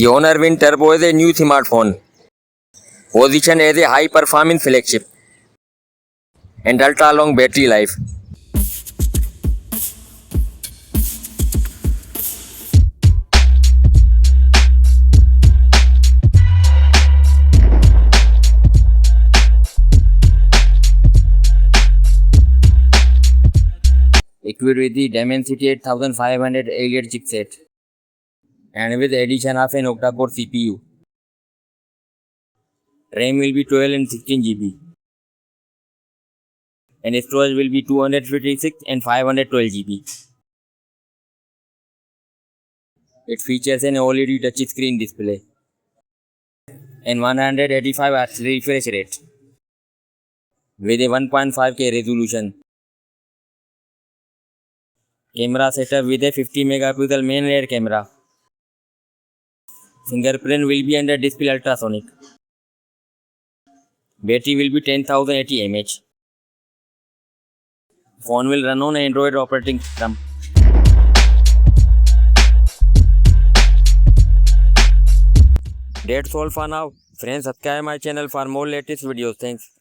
The Honor Win Turbo is a new smartphone, positioned as a high-performance flagship and ultra-long battery life. Equipped with the Dimensity 8500 OLED chipset and with addition of an octa-core CPU. RAM will be 12 and 16 GB and storage will be 256 and 512 GB. It features an OLED touchscreen display and 185 Hz refresh rate with a 1.5K resolution. Camera setup with a 50 megapixel main rear camera. Fingerprint will be under display ultrasonic. Battery will be 10,080 mAh. Phone will run on Android operating system. That's all for now. Friends, subscribe my channel for more latest videos. Thanks.